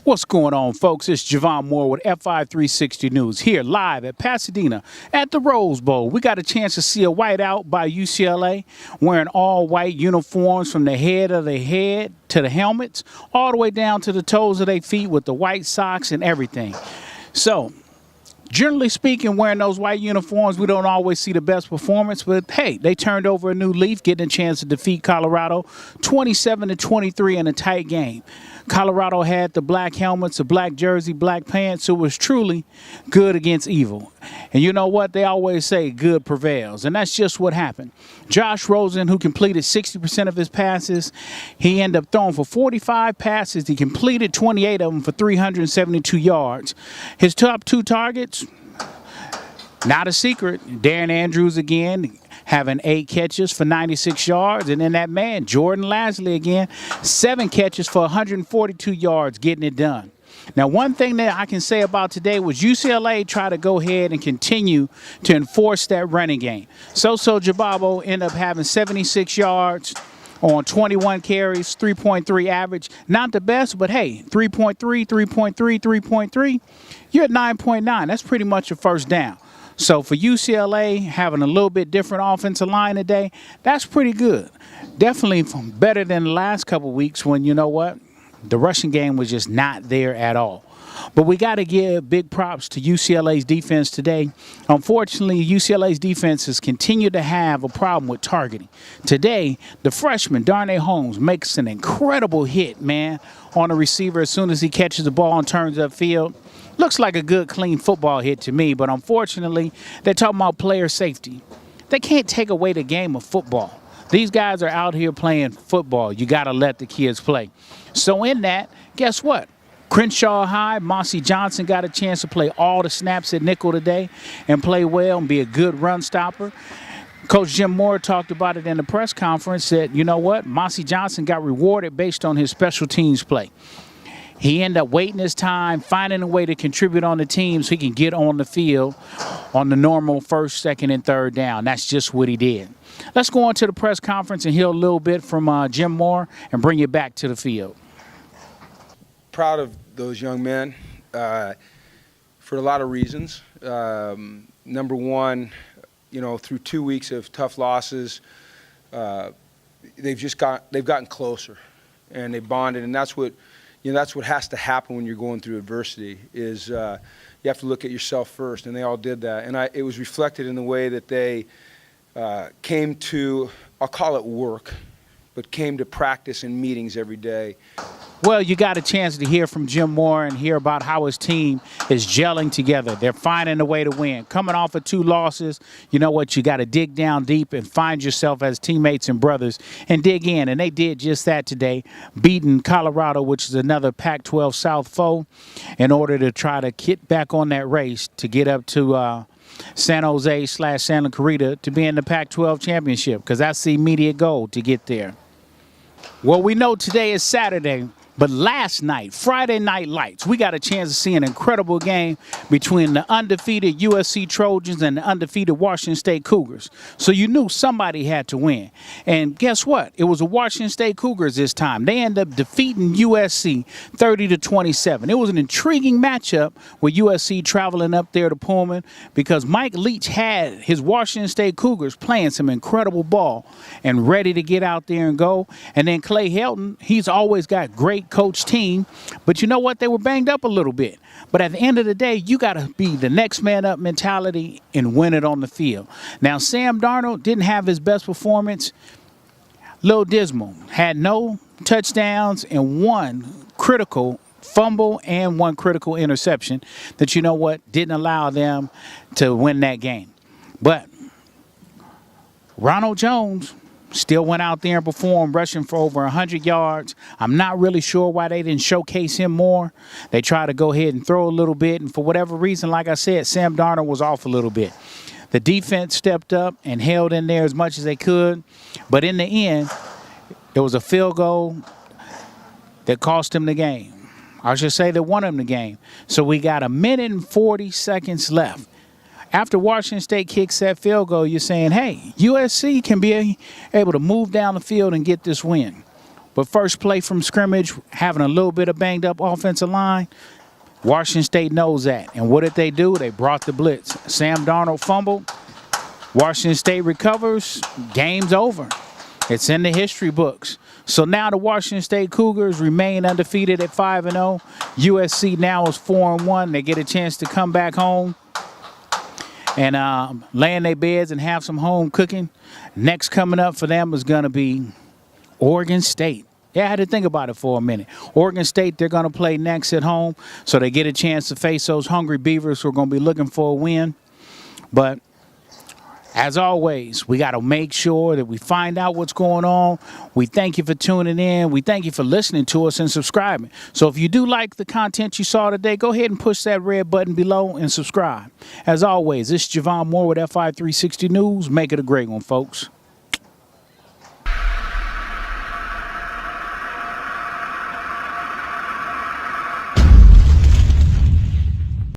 What's going on, folks? It's Javon Moore with fi360 News here live at Pasadena at the Rose Bowl. We got a chance to see a whiteout by UCLA wearing all white uniforms from the head to the helmets all the way down to the toes of their feet with the white socks and everything. So, generally speaking, wearing those white uniforms, we don't always see the best performance, but hey, they turned over a new leaf, getting a chance to defeat Colorado 27-23 in a tight game. Colorado had the black helmets, the black jersey, black pants. It was truly good against evil. And you know what? They always say good prevails, and that's just what happened. Josh Rosen, who completed 60% of his passes, he ended up throwing for 45 passes. He completed 28 of them for 372 yards. His top two targets, not a secret. Darren Andrews again, having 8 catches for 96 yards. And then that man, Jordan Lasley again, 7 catches for 142 yards, getting it done. Now, one thing that I can say about today was UCLA tried to go ahead and continue to enforce that running game. So Jababo ended up having 76 yards on 21 carries, 3.3 average. Not the best, but hey, 3.3, 3.3, 3.3. You're at 9.9. That's pretty much a first down. So for UCLA, having a little bit different offensive line today, that's pretty good. Definitely better than the last couple weeks when, you know what, the rushing game was just not there at all. But we got to give big props to UCLA's defense today. Unfortunately, UCLA's defense has continued to have a problem with targeting. Today, the freshman, Darnay Holmes, makes an incredible hit, man, on a receiver as soon as he catches the ball and turns upfield. Looks like a good, clean football hit to me, but unfortunately, they're talking about player safety. They can't take away the game of football. These guys are out here playing football. You got to let the kids play. So in that, guess what? Crenshaw High, Mossy Johnson got a chance to play all the snaps at nickel today and play well and be a good run stopper. Coach Jim Moore talked about it in the press conference, said, you know what? Mossy Johnson got rewarded based on his special teams play. He ended up waiting his time, finding a way to contribute on the team so he can get on the field on the normal first, second, and third down. That's just what he did. Let's go on to the press conference and hear a little bit from Jim Moore and bring you back to the field. Proud of those young men for a lot of reasons. Number one, you know, through 2 weeks of tough losses, they've gotten closer and they bonded, and that's what has to happen when you're going through adversity. Is you have to look at yourself first, and they all did that. And it was reflected in the way that they came to, I'll call it work, but came to practice and meetings every day. Well, you got a chance to hear from Jim Moore and hear about how his team is gelling together. They're finding a way to win. Coming off of 2 losses, you know what? You got to dig down deep and find yourself as teammates and brothers and dig in. And they did just that today, beating Colorado, which is another Pac-12 South foe, in order to try to get back on that race to get up to San Jose/Santa Clarita to be in the Pac-12 championship, because that's the immediate goal to get there. Well, we know today is Saturday, but last night, Friday Night Lights, we got a chance to see an incredible game between the undefeated USC Trojans and the undefeated Washington State Cougars. So you knew somebody had to win. And guess what? It was the Washington State Cougars this time. They ended up defeating USC 30-27. It was an intriguing matchup with USC traveling up there to Pullman because Mike Leach had his Washington State Cougars playing some incredible ball and ready to get out there and go. And then Clay Helton, he's always got great coach team, but you know what? They were banged up a little bit. But at the end of the day, you got to be the next man up mentality and win it on the field. Now, Sam Darnold didn't have his best performance. Little dismal. Had no touchdowns and 1 critical fumble and 1 critical interception that, you know what, didn't allow them to win that game. But Ronald Jones still went out there and performed, rushing for over 100 yards. I'm not really sure why they didn't showcase him more. They tried to go ahead and throw a little bit, and for whatever reason, like I said, Sam Darnold was off a little bit. The defense stepped up and held in there as much as they could, but in the end, it was a field goal that cost him the game. I should say that won him the game. So we got 1 minute and 40 seconds left. After Washington State kicks that field goal, you're saying, hey, USC can be able to move down the field and get this win. But first play from scrimmage, having a little bit of banged up offensive line, Washington State knows that. And what did they do? They brought the blitz. Sam Darnold fumbled. Washington State recovers. Game's over. It's in the history books. So now the Washington State Cougars remain undefeated at 5-0. USC now is 4-1. They get a chance to come back home and lay in their beds and have some home cooking. Next coming up for them is going to be Oregon State. Yeah, I had to think about it for a minute. Oregon State, they're going to play next at home, so they get a chance to face those hungry Beavers who are going to be looking for a win. But as always, we got to make sure that we find out what's going on. We thank you for tuning in. We thank you for listening to us and subscribing. So if you do like the content you saw today, go ahead and push that red button below and subscribe. As always, this is Javon Moore with fi360 News. Make it a great one, folks.